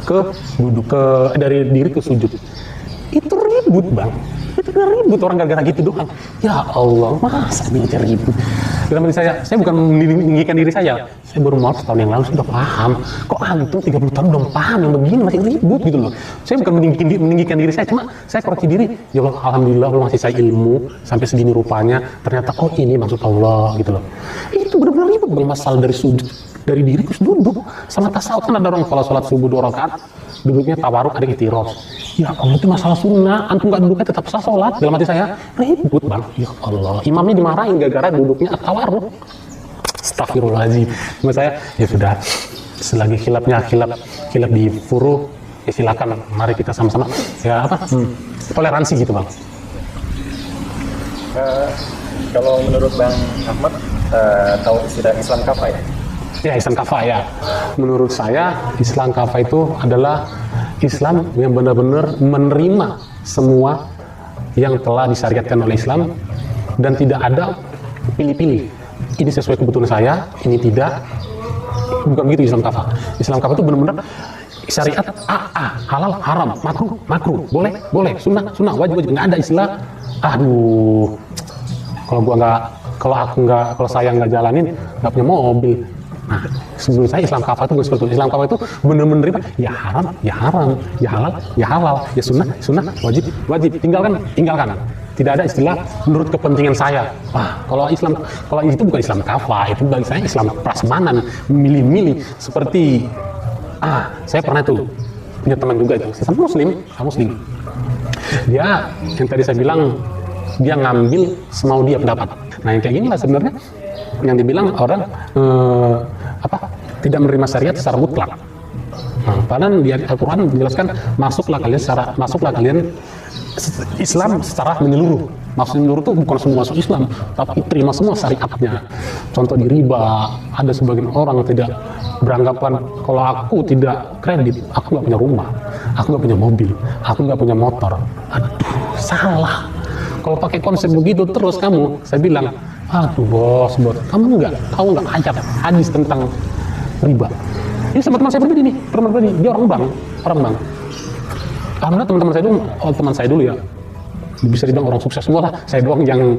ke duduk, dari diri ke sujud. Itu ribut bang, itu ribut orang gara-gara gitu doang. Ya Allah, masa ini ribut. Dalam diri saya bukan meninggikan diri saya baru mau setahun yang lalu sudah paham. Kok antum 30 tahun belum paham yang begini masih ribut gitu loh. Saya bukan meninggikan diri saya, cuma saya koreksi diri. Ya Allah, alhamdulillah Allah masih saya ilmu sampai segini rupanya. Ternyata oh ini maksud Allah gitu loh. Itu benar-benar ribut bang, masalah dari sujud, dari diri ke duduk sama tasawuf. Kan ada orang kalau sholat subuh 2 rakaat duduknya tawaruk, ada itiros. Ya Allah, itu masalah sunnah. Antum nggak duduknya tetap sah sholat. Dalam hati saya ribut bang. Ya Allah, imamnya dimarahin gara-gara duduknya tawaruk. Astagfirullahaladzim. Cuma saya ya sudah, selagi khilafnya khilaf di furuh, ya silakan. Mari kita sama-sama ya toleransi gitu bang. Kalau menurut Bang Ahmad, tahu istilah Islam kafah ya? Ya, Islam kafah ya. Menurut saya Islam kafah itu adalah Islam yang benar-benar menerima semua yang telah disyariatkan oleh Islam dan tidak ada pilih-pilih. Ini sesuai kebutuhan saya, ini tidak. Bukan begitu Islam kafah. Islam kafah itu benar-benar syariat halal, haram, makruh, boleh, sunnah, wajib, nggak ada istilah. Aduh, kalau saya nggak jalanin, nggak punya mobil. Nah, sebelum saya Islam kafah itu seperti itu. Islam kafah itu benar-benar menerima ya haram, ya halal, ya sunnah, wajib, tinggalkan. Tidak ada istilah menurut kepentingan saya. Kalau itu bukan Islam kafah, itu bagi saya Islam prasmanan, milih-milih. Seperti saya pernah tuh punya teman juga itu, sesama muslim. Dia yang tadi saya bilang, dia ngambil semau dia pendapat. Nah yang kayak gini lah sebenarnya yang dibilang orang tidak menerima syariat secara mutlak. Padahal di Al-Quran menjelaskan masuklah kalian Islam secara menyeluruh. Maksud menyeluruh itu bukan semua masuk Islam, tapi terima semua syariatnya. Contoh di riba, ada sebagian orang tidak beranggapan kalau aku tidak kredit, aku nggak punya rumah, aku nggak punya mobil, aku nggak punya motor. Aduh, salah. Kalau pakai konsep begitu terus kamu, saya bilang, aduh bos, kamu nggak tahu nggak ayat hadis tentang riba. Ini sama teman saya pribadi nih, dia orang bank. Karena teman saya dulu ya, bisa dibilang orang sukses semua lah. Saya doang yang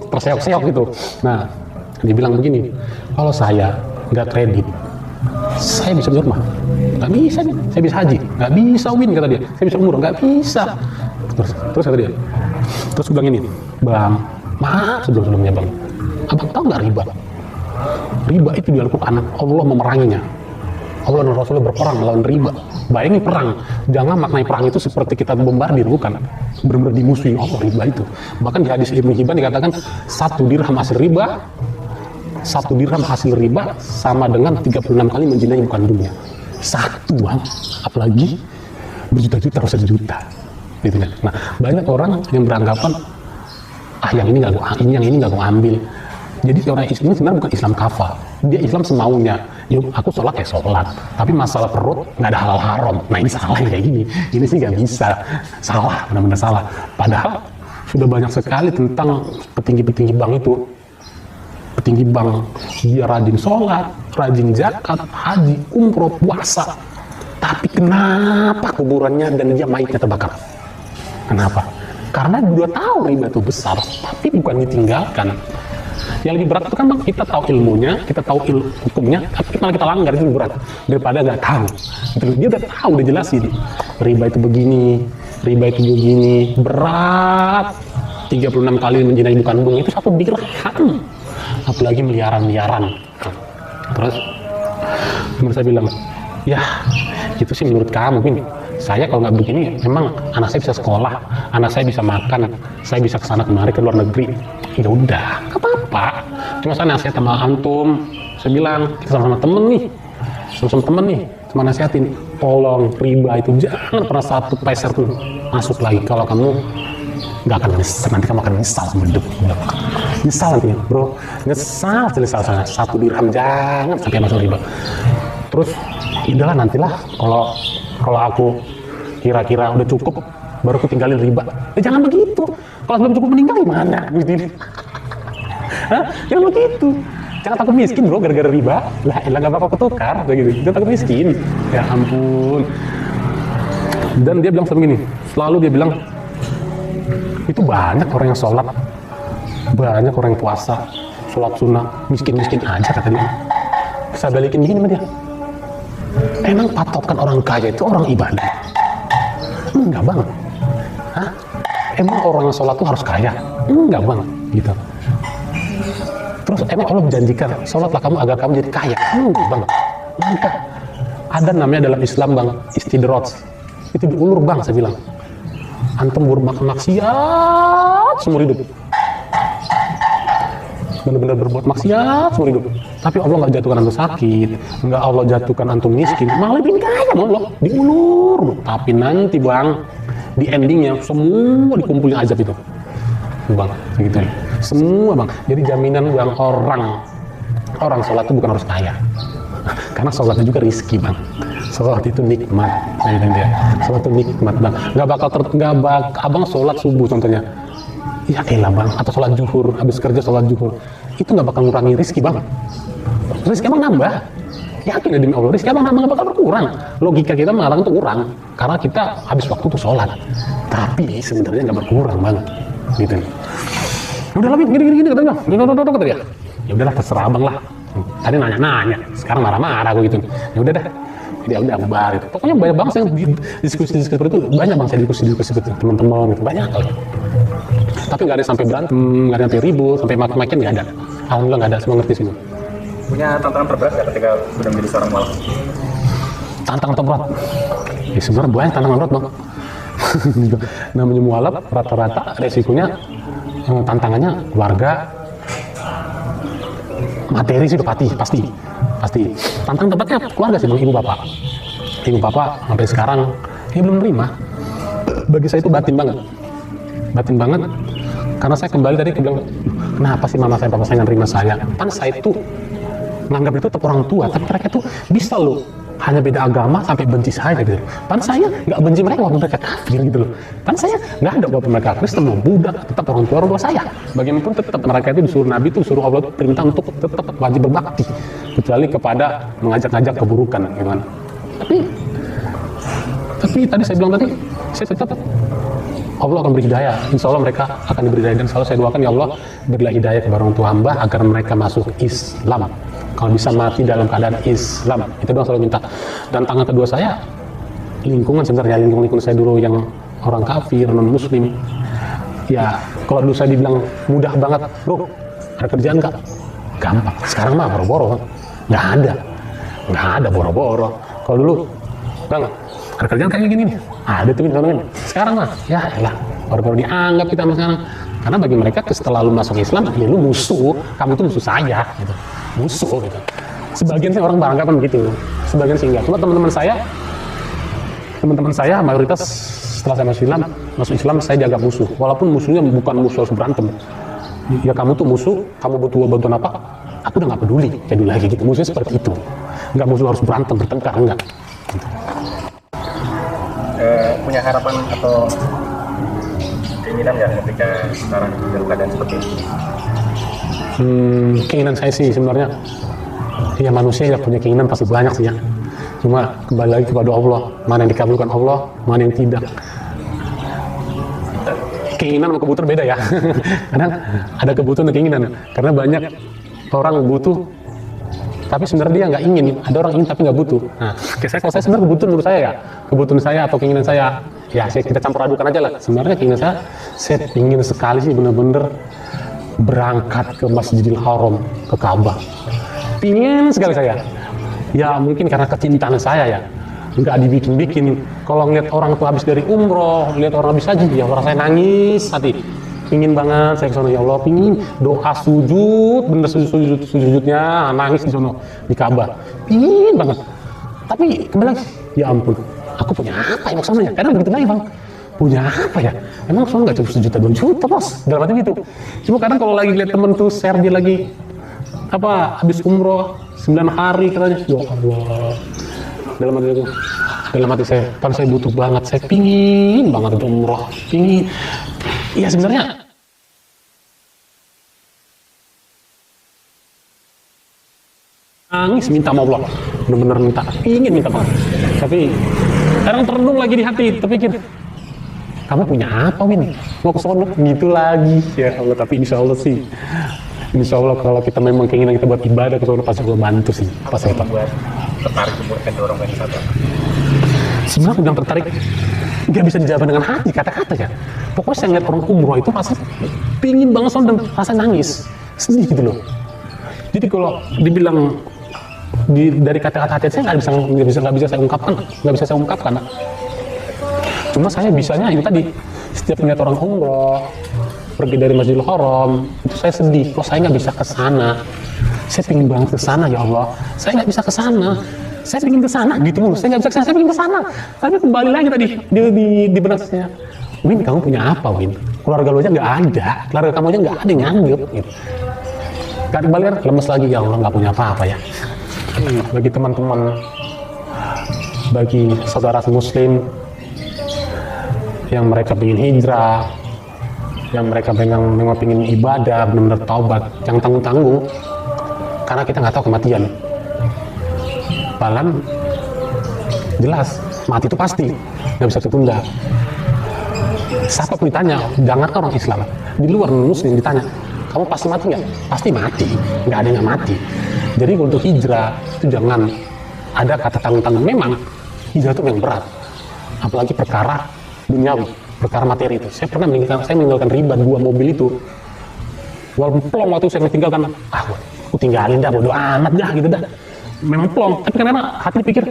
terseok-seok gitu. Nah, dia bilang begini, kalau saya nggak kredit, saya bisa beli rumah. Nggak bisa nih, saya bisa haji. Nggak bisa win kata dia. Saya bisa umroh, nggak bisa. Terus kata dia. Terus gue bilang ini, bang, maaf sebelumnya bang, abang tahu nggak riba? Riba itu di Al-Quran Allah memeranginya. Allah dan Rasulullah berperang melawan riba. Bayangin perang, jangan maknai perang itu seperti kita bombardir, bukan. Benar-benar dimusuhi Allah riba itu. Bahkan di hadis Ibnu Hibban dikatakan 1 dirham hasil riba sama dengan 36 kali menzinai bukan dunia. 1 bang, apalagi berjuta-juta, ratusan juta. Gitu kan. Nah, banyak orang yang beranggapan yang ini nggak gue ambil. Jadi orang Islam ini sebenarnya bukan Islam kafah, dia Islam semaunya. Aku sholat ya sholat, tapi masalah perut nggak ada halal haram. Nah ini salah yang kayak gini, ini sih nggak bisa, salah, benar-benar salah. Padahal sudah banyak sekali tentang petinggi-petinggi bank itu. Petinggi bank, dia rajin sholat, rajin zakat, haji, umroh, puasa. Tapi kenapa kuburannya dan dia mayatnya terbakar? Kenapa? Karena dia tahu riba itu besar, tapi bukan ditinggalkan. Yang lebih berat itu kan bang, kita tahu ilmunya, kita tahu hukumnya, tapi malah kita langgar, itu lebih berat daripada nggak tahu. Dia udah tahu, udah jelasin riba itu begini, berat 36 kali menzinai bukan bung, itu 1 dirham, apalagi miliaran. Terus menurut saya bilang, ya itu sih menurut kamu Bin. Saya kalau nggak begini, memang anak saya bisa sekolah, anak saya bisa makan, saya bisa kesana kemari ke luar negeri. Ya udah, nggak apa-apa. Cuma saya nasihat sama antum, saya bilang kita sama-sama temen nih, cuma nasihatin, tolong riba itu jangan pernah 1 peser tuh masuk lagi. Kalau kamu nggak akan nyesal, nanti kamu akan nyesal sama hidup. Nyesal nantinya, bro, nyesal sana. 1 dirham jangan sampai masuk riba. Terus, udahlah nantilah kalau aku kira-kira udah cukup, baru aku tinggalin riba. Jangan begitu. Kalau belum cukup meninggal gimana? Jangan begitu. Jangan takut miskin bro, gara-gara riba. Lah, nggak bakal ketukar, kayak gitu. Jangan takut miskin. Ya ampun. Dan dia bilang seperti ini, selalu dia bilang, itu banyak orang yang sholat, banyak orang yang puasa, sholat sunnah, miskin-miskin aja kata dia. Saya balikin gini sama dia, emang patokan orang kaya itu orang ibadah? Enggak banget. Hah? Emang orang yang sholat itu harus kaya? Enggak banget, gitu. Terus emang Allah menjanjikan, sholatlah kamu agar kamu jadi kaya? Enggak banget. Enggak. Ada namanya dalam Islam bang, istidroj. Itu diulur bang, saya bilang. Antum bermakan maksiat seumur hidup. Benar-benar berbuat maksiat seumur hidup. Tapi Allah nggak jatuhkan antum sakit, nggak Allah jatuhkan antum miskin, malah lebih kaya Allah, diulur. Tapi nanti bang, di endingnya semua dikumpulin azab itu, bang, gitu. Semua bang. Jadi jaminan bang, orang sholat itu bukan harus kaya, karena sholatnya juga rizki bang. Sholat itu nikmat, dia. Sholat itu nikmat bang. Nggak bakal abang sholat subuh contohnya. Ya elah bang, atau sholat zuhur, habis kerja sholat zuhur, itu nggak bakal ngurangi rizki bang. Rizki emang nambah, yakin ya demi Allah, rizki emang nambah, nggak bakal berkurang. Logika kita mengatakan itu kurang, karena kita habis waktu untuk sholat. Tapi sebenarnya nggak berkurang bang, gitu. Udah lebih gini kata bang, udah kata dia. Ya udahlah terserah bang lah. Tadi nanya, sekarang marah-marah aku gitu. Ya udah dah. Dia udah bubar itu. Pokoknya banyak banget yang diskusi seperti itu, banyak bang saya diskusi seperti teman-teman gitu, banyak kali. Tapi nggak ada sampai berantem, nggak ada sampai ribut, sampai maki-makian nggak ada. Alhamdulillah nggak ada, semua ngerti sini. Punya tantangan terberat nggak ketika sudah menjadi seorang mualaf? Tantangan terberat? Ya sebenarnya banyak tantangan berat bang. Namanya mualaf rata-rata resikonya tantangannya keluarga, materi sih udah pasti. Tantangan tempatnya keluarga sih bang, ibu bapak sampai sekarang dia belum nerima. Bagi saya itu batin banget, karena saya kembali tadi bilang, kenapa sih mama saya papa saya nggak nerima saya? Kan saya itu menganggap itu tetap orang tua, tapi mereka itu bisa loh hanya beda agama sampai benci saya gitu. Pan saya nggak benci mereka walaupun mereka kafir gitu loh. Pan saya nggak ada walaupun mereka Kristen mau Buddha, tetap orang tua saya. Bagaimanapun tetap mereka itu disuruh Nabi itu disuruh Allah perintah untuk tetap wajib berbakti, kecuali kepada mengajak-ngajak keburukan gimana. Tapi tadi saya bilang tadi, saya tetap Allah akan beri hidayah. Insya Allah mereka akan diberi hidayah, dan selalu saya doakan ya Allah berilah hidayah kepada orang tua hamba agar mereka masuk Islam. Kalau bisa mati dalam keadaan Islam, itu doang selalu minta. Dan tangan kedua saya lingkungan, sebenarnya lingkungan saya dulu yang orang kafir, non muslim. Ya kalau dulu saya dibilang mudah banget, bro ada kerjaan nggak? Gampang. Sekarang mah boro-boro, nggak ada boro-boro. Kalau dulu bang ada kerjaan kayak gini nih, ada tuh teman-teman. Sekarang mah ya elah baru-baru dianggap kita sekarang, karena bagi mereka setelah lu masuk Islam ya lu musuh, kamu tuh musuh saya gitu, musuh gitu. Sebagian sih orang beranggapan begitu, sebagian sih enggak. Cuma teman-teman saya mayoritas setelah saya masuk Islam saya dianggap musuh, walaupun musuhnya bukan musuh harus berantem. Ya kamu tuh musuh, kamu butuh bantuan apa, aku udah nggak peduli, jadi lagi gitu. Musuhnya seperti itu, nggak musuh harus berantem bertengkar, enggak gitu. Punya harapan atau keinginan nggak ketika sekarang dalam keadaan seperti ini? Keinginan saya sih sebenarnya ya manusia ya punya keinginan pasti banyak sih ya, cuma kembali lagi kepada Allah, mana yang dikabulkan Allah, mana yang tidak. Keinginan sama kebutuhan beda ya. Kadang ada kebutuhan dan keinginan, karena banyak orang butuh tapi sebenarnya dia nggak ingin, ada orang ingin tapi nggak butuh. Nah, kalau saya sebenarnya kebutuhan menurut saya ya, kebutuhan saya atau keinginan saya, ya kita campur adukan aja lah. Sebenarnya keinginan saya ingin sekali sih bener-bener berangkat ke Masjidil Haram, ke Ka'bah. Pingin sekali saya. Ya mungkin karena kecintaan saya ya, nggak dibikin-bikin. Kalau ngeliat orang tuh habis dari umroh, lihat orang habis haji, ya orang saya nangis hati. Pingin banget saya ke sana, ya Allah, pingin doa sujud, bener sujudnya nangis di sana di Ka'bah, pingin banget. Tapi kembali lagi, ya ampun, aku punya apa ya maksudnya? Karena begitu lagi bang, punya apa ya? Emang soalnya nggak cukup 1 juta 2 juta bos, dalam arti gitu. Cuma kadang kalau lagi lihat temen tuh share dia lagi habis umroh 9 hari katanya, ya Allah, dalam hati saya, kan saya butuh banget, saya pingin banget itu umroh, pingin. Iya sebenarnya nangis minta sama Allah, bener-bener ingin minta banget. Tapi kadang terendung lagi di hati, terpikir, kamu punya apa Win? Mau ke sono gitu lagi ya Allah. Tapi insya Allah sih, insya Allah kalau kita memang keinginan kita buat ibadah ke sono pasti Allah bantu sih. Pasti kita buat tertarik buat dorong ke sana. Sebenarnya aku bilang tertarik nggak bisa dijawab dengan hati kata-kata ya. Pokoknya saya ngeliat orang umroh itu pasti pingin banget sono dan rasa nangis, sedih gitu loh. Jadi kalau dibilang dari kata-kata hati saya nggak bisa saya ungkapkan. Cuma saya bisanya itu tadi, setiap melihat orang umroh pergi dari Masjidil Haram itu saya sedih. Kok saya nggak bisa ke sana? Saya pengen banget ke sana ya Allah. Saya nggak bisa ke sana. Saya pengen ke sana gitu mulu. Saya nggak bisa ke sana. Saya pengen ke sana. Tapi kembali lagi tadi di benak saya. Win, kamu punya apa Win? Keluarga lu aja nggak ada. Keluarga kamu aja nggak ada yang nganggep. Gitu. Kembali lemes lagi ya Allah, nggak punya apa-apa ya. Bagi teman-teman, bagi saudara muslim yang mereka ingin hijrah, yang mereka memang ingin ibadah, benar-benar taubat, yang tanggung-tanggung, karena kita nggak tahu kematian. Bahkan jelas mati itu pasti, nggak bisa ditunda. Siapa pun ditanya, jangan orang Islam, di luar muslim ditanya, kamu pasti mati nggak? Pasti mati, nggak ada yang nggak mati. Jadi untuk hijrah itu jangan ada kata tanggung-tanggung. Memang hijrah itu yang berat, apalagi perkara duniawi, perkara materi itu. Saya pernah meninggalkan riba 2 mobil itu. Walaupun plong waktu saya tinggalkan, aku tinggalin dah, bodo amat dah gitu dah. Memang plong, tapi karena hati pikir,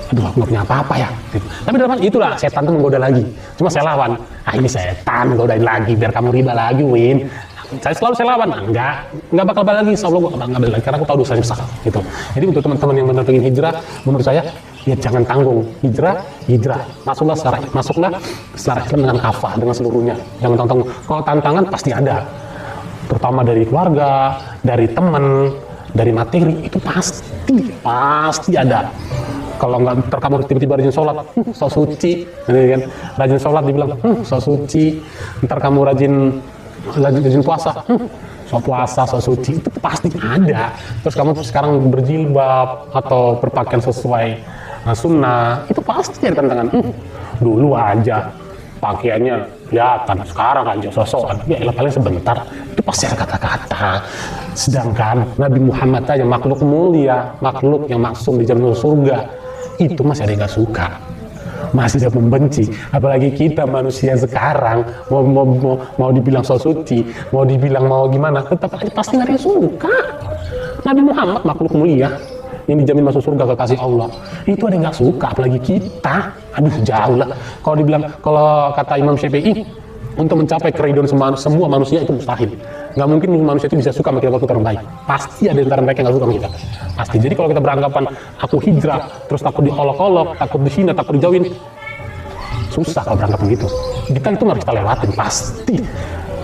aduh aku gak punya apa-apa ya. Gitu. Tapi dalam itulah setan tuh menggoda lagi. Cuma saya lawan, ini setan godain lagi biar kamu riba lagi Win. Saya lawan, enggak bakal balik lagi, insya Allah gue enggak balik lagi, karena aku tahu dosanya besar gitu. Jadi untuk teman-teman yang benar ingin hijrah, menurut saya ya jangan tanggung, hijrah, masuklah secara Islam dengan kafah, dengan seluruhnya, jangan tanggung. Kalau tantangan pasti ada, terutama dari keluarga, dari teman, dari materi, itu pasti ada. Kalau nggak kamu tiba-tiba rajin sholat, so suci, kan? Rajin sholat dibilang, so suci, ntar kamu rajin puasa, so suci, itu pasti ada. Terus kamu sekarang berjilbab atau berpakaian sesuai sunnah, itu pasti ada tantangan. Dulu aja pakaiannya kelihatan, sekarang aja sosokan, ya paling sebentar, itu pasti ada kata-kata. Sedangkan Nabi Muhammad aja makhluk mulia, makhluk yang maksum dijamin surga, itu masih ada yang nggak suka, masih ada membenci. Apalagi kita manusia sekarang mau dibilang so suci, mau dibilang mau gimana, tetap aja pasti nggak ada yang suka. Nabi Muhammad makhluk mulia yang dijamin masuk surga kekasih Allah, itu ada yang nggak suka, apalagi kita. Aduh jauh lah. Kalau kata Imam Syafi'i, untuk mencapai keridhaan semua manusia itu mustahil. Nggak mungkin manusia itu bisa suka sama kita waktu terbaik. Pasti ada antara mereka yang nggak suka sama kita. Pasti. Jadi kalau kita beranggapan aku hijrah, terus takut diolok-olok, takut dihina, takut dijauhin, susah kalau beranggapan gitu. Kita itu harus kita lewatin, pasti.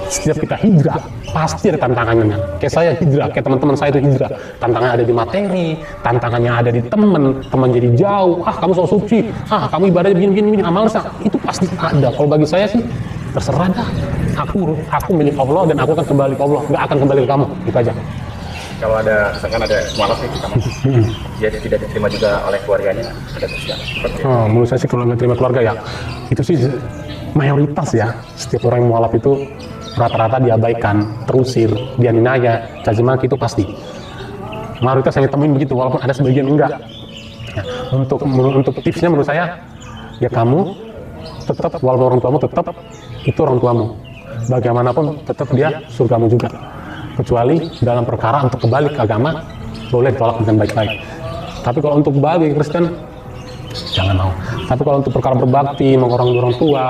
Setiap kita hijrah, pasti ada tantangannya. Kayak saya hijrah, kayak teman-teman saya itu hijrah. Tantangannya ada di materi, tantangannya ada di teman jadi jauh. Kamu so suci, kamu ibadahnya begini, amal sah. Itu pasti ada. Kalau bagi saya sih, terserah dah. Aku milik Allah dan aku akan kembali ke Allah, nggak akan kembali ke kamu. Itu aja. Kalau ada, misalkan ada mualaf nih kita dia tidak diterima juga oleh keluarganya, ada tersiap. Menurut saya sih kalau nggak terima keluarga ya, itu sih mayoritas ya. Setiap orang yang mualaf itu rata-rata diabaikan, terusir, dianiaya, caci maki, itu pasti. Mayoritas yang ditemuin begitu, walaupun ada sebagian enggak. Ya, untuk tipsnya menurut saya, ya kamu tetap, walaupun orang tuamu tetap itu orang tuamu. Bagaimanapun tetap dia surgamu juga. Kecuali dalam perkara untuk kembali ke agama, boleh ditolak dengan baik-baik. Tapi kalau untuk kembali ke Kristen, jangan mau. Tapi kalau untuk perkara berbakti, mengorong orang tua,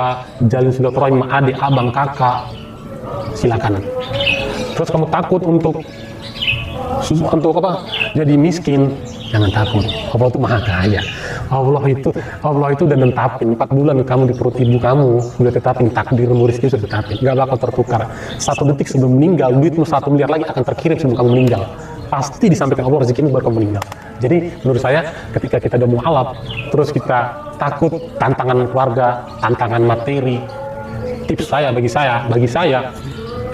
jalin silaturahim, adik, abang, kakak, silakan. Terus kamu takut untuk apa? Jadi miskin, jangan takut. Allah itu maha kaya. Allah itu udah netapin 4 bulan kamu di perut ibu kamu, udah tetapin takdir rezeki, sudah tetapin, nggak bakal tertukar. 1 detik sebelum meninggal, duitmu 1 miliar lagi akan terkirim sebelum kamu meninggal. Pasti disampaikan Allah rezekimu baru kamu meninggal. Jadi menurut saya ketika kita udah mualaf, terus kita takut tantangan keluarga, tantangan materi, tips saya bagi saya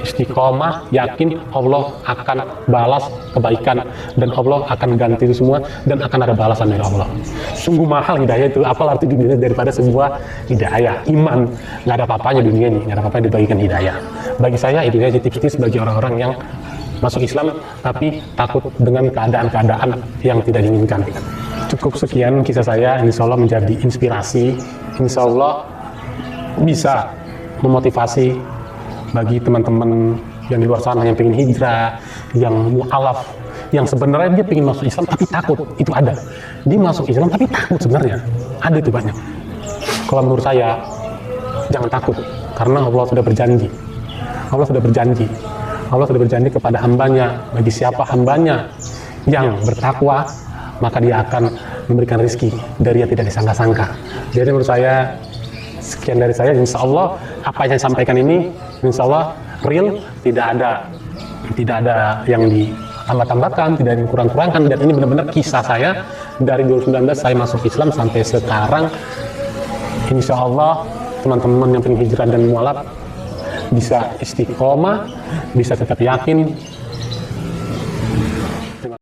istiqomah, yakin Allah akan balas kebaikan dan Allah akan ganti itu semua dan akan ada balasan dari Allah. Sungguh mahal hidayah itu, apa arti dunia daripada sebuah hidayah, iman. Nggak ada apa-apanya dunia ini, nggak ada apa-apa yang dibagikan hidayah. Bagi saya itu aja tips-tips bagi orang-orang yang masuk Islam tapi takut dengan keadaan-keadaan yang tidak diinginkan. Cukup sekian kisah saya, insya Allah menjadi inspirasi, insya Allah bisa memotivasi bagi teman-teman yang di luar sana yang pengen hijrah, yang mu'alaf, yang sebenarnya dia pengen masuk Islam tapi takut. Itu ada. Dia masuk Islam tapi takut sebenarnya. Ada itu banyak. Kalau menurut saya, jangan takut. Karena Allah sudah berjanji. Allah sudah berjanji. Allah sudah berjanji kepada hambanya. Bagi siapa hambanya yang bertakwa, maka dia akan memberikan rezeki dari yang tidak disangka-sangka. Jadi menurut saya, sekian dari saya. Insya Allah apa yang saya sampaikan ini insya Allah real, tidak ada yang ditambah-tambahkan, tidak ada yang kurang-kurangkan, dan ini benar-benar kisah saya dari 2019 saya masuk Islam sampai sekarang. Insya Allah teman-teman yang pengen hijrah dan mualaf bisa istiqomah, bisa tetap yakin